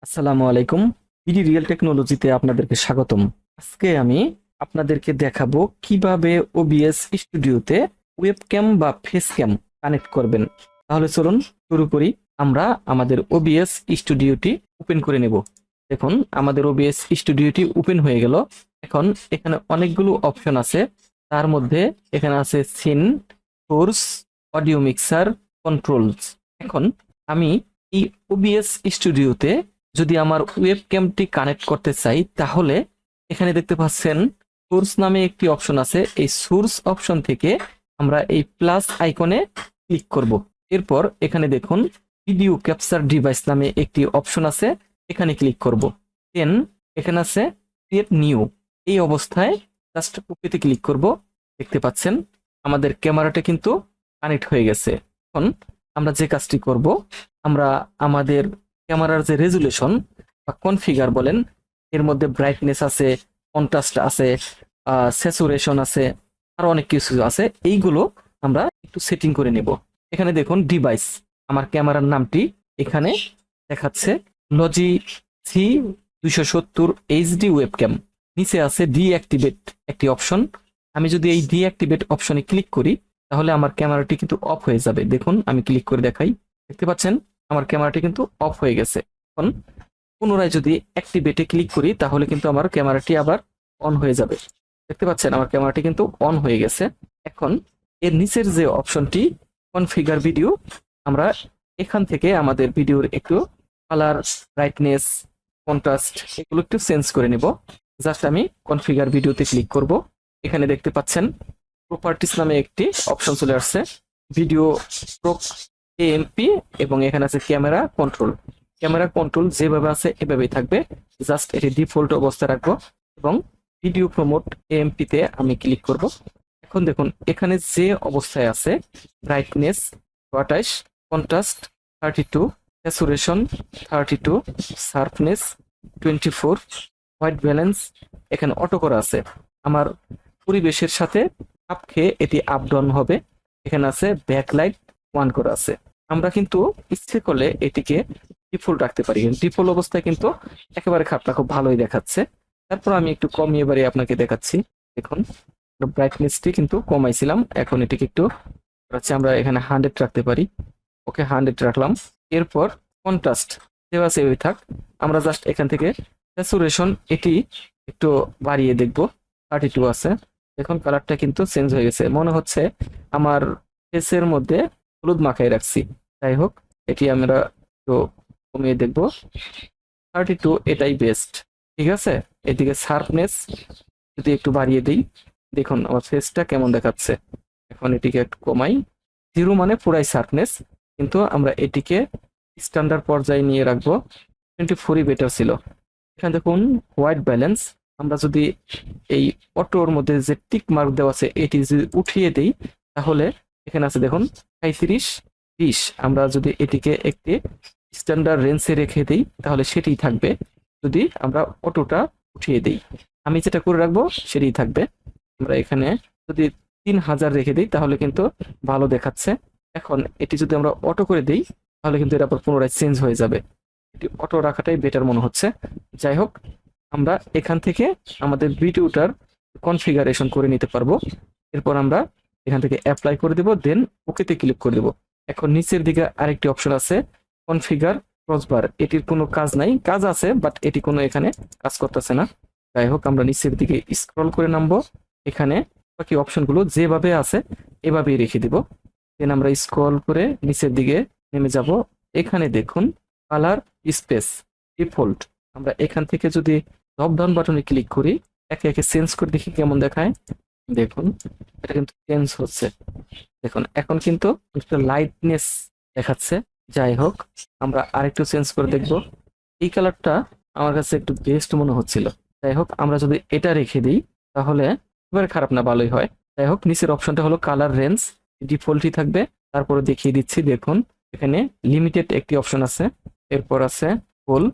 আসসালামু আলাইকুম। BD real টেকনোলজিতে আপনাদেরকে স্বাগতম। আজকে আমি আপনাদেরকে দেখাবো কিভাবে ওবিএস স্টুডিওতে ওয়েবক্যাম বা ফেস ক্যাম কানেক্ট করবেন। তাহলে চলুন শুরু করি। আমরা আমাদের ওবিএস স্টুডিওটি ওপেন করে নেব। দেখুন আমাদের ওবিএস স্টুডিওটি ওপেন হয়ে গেল। এখন এখানে অনেকগুলো অপশন আছে। তার মধ্যে এখানে আছে scene, source, audio mixer, controls. এখন আমি এই ওবিএস স্টুডিওতে যদি আমার ওয়েব ক্যামটি কানেক্ট করতে চাই, তাহলে এখানে দেখতে পাচ্ছেন সোর্স নামে একটি অপশন আছে। এই সোর্স অপশন থেকে আমরা এই প্লাস আইকনে ক্লিক করব। এরপর এখানে দেখুন ভিডিও ক্যাপচার ডিভাইস নামে একটি অপশন আছে, এখানে ক্লিক করব। দেন এখানে আছে ক্রিয়েট নিউ। এই অবস্থায় জাস্ট ওকেতে ক্লিক করব। দেখতে পাচ্ছেন আমাদের ক্যামেরাটা কিন্তু কানেক্ট হয়ে গেছে। এখন আমরা যে কাজটি করব, আমরা আমাদের ক্যামেরার যে রেজুলেশন বা কনফিগার বলেন, এর মধ্যে ব্রাইটনেস আছে, কন্ট্রাস্ট আছে, স্যাচুরেশন আছে, আরো অনেক কিছু আছে। এইগুলো আমরা একটু সেটিং করে নেব। এখানে দেখুন ডিভাইস, আমার ক্যামেরার নামটি এখানে দেখাচ্ছে লজি সি 270 এইচডি ওয়েবক্যাম। নিচে আছে ডিঅ্যাক্টিভেট একটি অপশন। আমি যদি এই ডিঅ্যাক্টিভেট অপশনে ক্লিক করি, তাহলে আমার ক্যামেরাটি কিন্তু অফ হয়ে যাবে। দেখুন আমি ক্লিক করে দেখাই, দেখতে পাচ্ছেন আমার ক্যামেরাটি কিন্তু অফ হয়ে গেছে। এখন পুনরায় যদি অ্যাক্টিভেটে ক্লিক করি, তাহলে কিন্তু আমার ক্যামেরাটি আবার অন হয়ে যাবে। দেখতে পাচ্ছেন আমার ক্যামেরাটি কিন্তু অন হয়ে গেছে। এখন এর নিচের যে অপশনটি কনফিগার ভিডিও, আমরা এখান থেকে আমাদের ভিডিওর একটু কালার, ব্রাইটনেস, কন্ট্রাস্ট এগুলো একটু চেঞ্জ করে নেব। জাস্ট আমি কনফিগার ভিডিওতে ক্লিক করব। এখানে দেখতে পাচ্ছেন প্রপার্টিস নামে একটি অপশন চলে আসছে, ভিডিও প্রোক এএমপি, এবং এখানে আছে ক্যামেরা কন্ট্রোল। ক্যামেরা কন্ট্রোল যেভাবে আছে এভাবেই থাকবে, জাস্ট এটি ডিফল্ট অবস্থায় রাখবো এবং ভিডিও প্রমোট এএমপি তে আমি ক্লিক করব। এখন দেখুন এখানে যে অবস্থায় আছে brightness 28, contrast 32, saturation 32, sharpness 24, white balance এখানে অটো করা আছে। আমার পরিবেশের সাথে খাপ খেয়ে এটি আপ ডাউন হবে। এখানে আছে ব্যাকলাইট 1 করা আছে। আমরা কিন্তু ইচ্ছে করলে এটিকে ডিফল্ট রাখতে পারি। ডিফল্ট অবস্থায় কিন্তু একেবারে খাপটা খুব ভালোই দেখাচ্ছে। তারপর আমি একটু কমিয়ে বাড়িয়ে আপনাকে দেখাচ্ছি। দেখুন ব্রাইটনেসটি কিন্তু কমাইছিলাম, এখন এটিকে একটু হচ্ছে আমরা এখানে 100 রাখতে পারি। ওকে 100 রাখলাম। এরপর কন্ট্রাস্ট যেভাবে সেভাবে থাক। আমরা জাস্ট এখান থেকে স্যাচুরেশন এটি একটু বাড়িয়ে দেখব, 32 আছে। এখন কালারটা কিন্তু চেঞ্জ হয়ে গেছে, মনে হচ্ছে আমার ফেসের মধ্যে হলুদ মাখাই রাখছি। যাই হোক, এটি আমরা একটু কমিয়ে দেখব। 32 এটাই বেস্ট, ঠিক আছে। এদিকে শার্পনেস যদি একটু বাড়িয়ে দিই, দেখুন আমার ফেসটা কেমন দেখাচ্ছে। এখন এটিকে একটু কমাই। 0 মানে পুরাই শার্পনেস, কিন্তু আমরা এটিকে স্ট্যান্ডার্ড পর্যায়ে নিয়ে রাখবো। 24ই বেটার ছিল। এখানে দেখুন হোয়াইট ব্যালেন্স, আমরা যদি এই অটোর মধ্যে যে টিক মার্ক দেওয়া আছে এটি যদি উঠিয়ে দিই, তাহলে এখানে আছে দেখুন 35, 20। আমরা যদি এটিকে একটি স্ট্যান্ডার্ড রেঞ্জে রেখে দিই, তাহলে সেটিই থাকবে। যদি আমরা অটোটা উঠিয়ে দিই, আমি যেটা করে রাখবো সেটাই থাকবে। আমরা এখানে যদি 3000 রেখে দিই, তাহলে কিন্তু ভালো দেখাচ্ছে। এখন এটি যদি আমরা অটো করে দিই, তাহলে কিন্তু এটা আবার পুনরায় চেঞ্জ হয়ে যাবে। এটি অটো রাখাটাই বেটার মনে হচ্ছে। যাই হোক, আমরা এখান থেকে আমাদের ভিডিওটার কনফিগারেশন করে নিতে পারবো। এরপর আমরা এখান থেকে অ্যাপ্লাই করে দেব, দেন ওকেতে ক্লিক করে দেব। এখন নিচের দিকে আরেকটি অপশন আছে কনফিগার ক্রসবার। এটির কোনো কাজ নাই, কাজ আছে বাট এটি কোনো এখানে কাজ করতেছে না। যাই হোক, আমরা নিচের দিকে স্ক্রল করে নামবো। এখানে বাকি অপশনগুলো যেভাবে আছে এভাবেই রেখে দিব। দেন আমরা স্ক্রল করে নিচের দিকে নেমে যাব। এখানে দেখুন কালার স্পেস ডিফল্ট। আমরা এখান থেকে যদি ড্রপ ডাউন বাটনে ক্লিক করি, একে একে চেঞ্জ করে দেখি কেমন দেখায়। দেখুন এটা কিন্তু চেঞ্জ হচ্ছে। দেখুন এখন কিন্তু একটু লাইটনেস দেখাচ্ছে। যাই হোক, আমরা আরেকটু চেঞ্জ করে দেখব। এই কালারটা আমার কাছে একটু বেস্ট মনে হচ্ছিল। যাই হোক, আমরা যদি এটা রেখে দিই, তাহলে এবারে খারাপ না, ভালোই হয়। যাই হোক, নিচের অপশনটা হলো কালার রেঞ্জ, ডিফল্টই থাকবে। তারপরে দেখিয়ে দিচ্ছি, দেখুন এখানে লিমিটেড একটি অপশন আছে, এরপর আছে ফুল।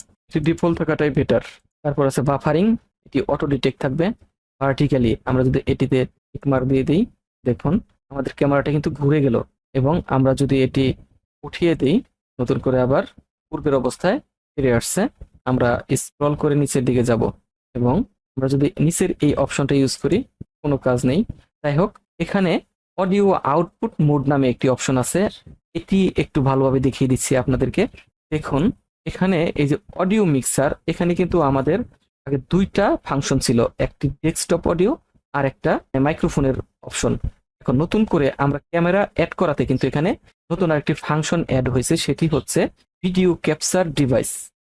ডিফল্ট থাকাটাই বেটার। তারপর আছে বাফারিং, এটি অটো ডিটেক্ট থাকবে। ভার্টিক্যালি আমরা যদি এটিতে টিক মার্ক দিয়ে দিই, দেখুন আমাদের ক্যামেরাটা কিন্তু ঘুরে গেল। এবং আমরা যদি এটি উঠিয়ে দিই, নতুন করে আবার পূর্বের অবস্থায় ফিরে আসছে। আমরা স্ক্রল করে নিচের দিকে যাব এবং আমরা যদি নিচের এই অপশনটা ইউজ করি, কোনো কাজ নেই। যাই হোক, এখানে অডিও আউটপুট মোড নামে একটি অপশন আছে, এটি একটু ভালোভাবে দেখিয়ে দিচ্ছি আপনাদেরকে। দেখুন, এখানে এই যে অডিও মিক্সার, এখানে কিন্তু আমাদের আগে দুইটা ফাংশন ছিল, একটি ডেস্কটপ অডিও আর একটা মাইক্রোফোনের অপশন। এখন নতুন করে আমরা ক্যামেরা অ্যাড করাতে কিন্তু এখানে নতুন আরেকটি ফাংশন অ্যাড হয়েছে, সেটি হচ্ছে ভিডিও ক্যাপচার ডিভাইস।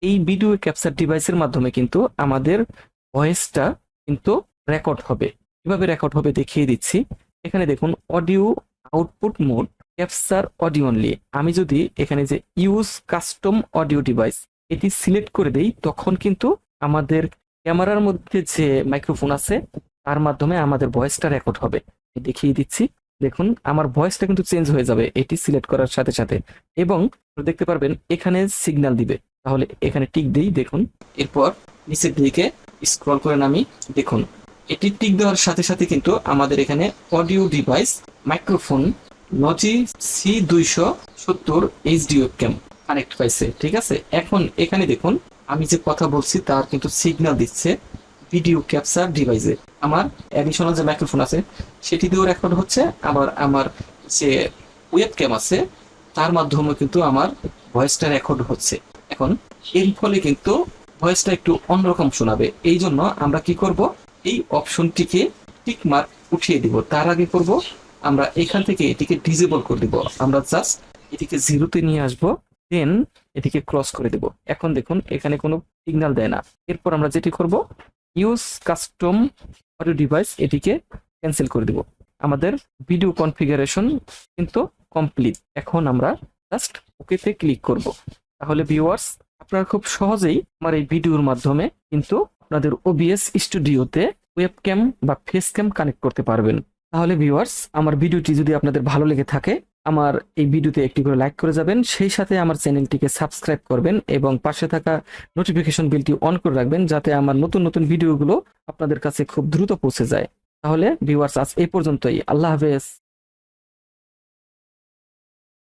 এই ভিডিও ক্যাপচার ডিভাইসের মাধ্যমে কিন্তু আমাদের ভয়েসটা কিন্তু রেকর্ড হবে। কিভাবে রেকর্ড হবে দেখিয়ে দিচ্ছি। এখানে দেখুন, audio output mode capture audio only. আমি যদি এখানে যে ইউজ কাস্টম অডিও ডিভাইস এটি সিলেক্ট করে দেই, তখন কিন্তু আমাদের ক্যামেরার মধ্যে যে মাইক্রোফোন আছে তার মাধ্যমে আমাদের ভয়েসটা রেকর্ড হবে। দেখিয়ে দিচ্ছি। দেখুন, আমার ভয়েসটা কিন্তু চেঞ্জ হয়ে যাবে এটি সিলেক্ট করার সাথে সাথে, এবং দেখতে পারবেন এখানে সিগন্যাল দিবে। তাহলে এখানে টিক দিই, দেখুন। এরপর নিচের দিকে স্ক্রল করে নামি, দেখুন এটি টিক দেওয়ার সাথে সাথে কিন্তু আমাদের এখানে audio device microphone Logi C270 HD webcam connect পাইছে। ঠিক আছে, এখন এখানে দেখুন আমি যে কথা বলছি তার কিন্তু সিগন্যাল দিচ্ছে ভিডিও ক্যাপচার ডিভাইসে। আমার অ্যাডিশনাল যে মাইক্রোফোন আছে সেটি দিয়েও রেকর্ড হচ্ছে, আবার আমার যে ওয়েবক্যাম আছে তার মাধ্যমে কিন্তু আমার ভয়েসটা রেকর্ড হচ্ছে। এখন এর ফলে কিন্তু ভয়েসটা একটু অন্যরকম শোনাবে। এই জন্য আমরা কি করব, এই অপশনটিকে টিক মার্ক উঠিয়ে দিব। তার আগে করব আমরা এখান থেকে এটিকে ডিসেবল করে দিব। আমরা জাস্ট এটিকে জিরোতে নিয়ে আসবো, দেন এটিকে ক্রস করে দেব। এখন দেখুন এখানে কোনো সিগন্যাল দেয় না। এরপর আমরা যেটি করব, ইউজ কাস্টম অডিও ডিভাইস এটিকে ক্যান্সেল করে দিব। আমাদের ভিডিও কনফিগারেশন কিন্তু কমপ্লিট। এখন আমরা জাস্ট ওকেতে ক্লিক করব। তাহলে ভিউয়ার্স, আপনারা খুব সহজেই আমার এই ভিডিওর মাধ্যমে কিন্তু আপনাদের OBS স্টুডিওতে ওয়েবক্যাম বা ফেস ক্যাম কানেক্ট করতে পারবেন। তাহলে ভিউয়ার্স, আমার ভিডিওটি যদি আপনাদের ভালো লেগে থাকে, আমার এই ভিডিওতে একটি করে লাইক করে যাবেন, সেই সাথে আমার চ্যানেলটিকে সাবস্ক্রাইব করবেন এবং পাশে থাকা নোটিফিকেশন বেলটি অন করে রাখবেন, যাতে আমার নতুন নতুন ভিডিওগুলো আপনাদের কাছে খুব দ্রুত পৌঁছে যায়। তাহলে ভিউয়ার্স, আজ এই পর্যন্তই। আল্লাহ হাফেজ।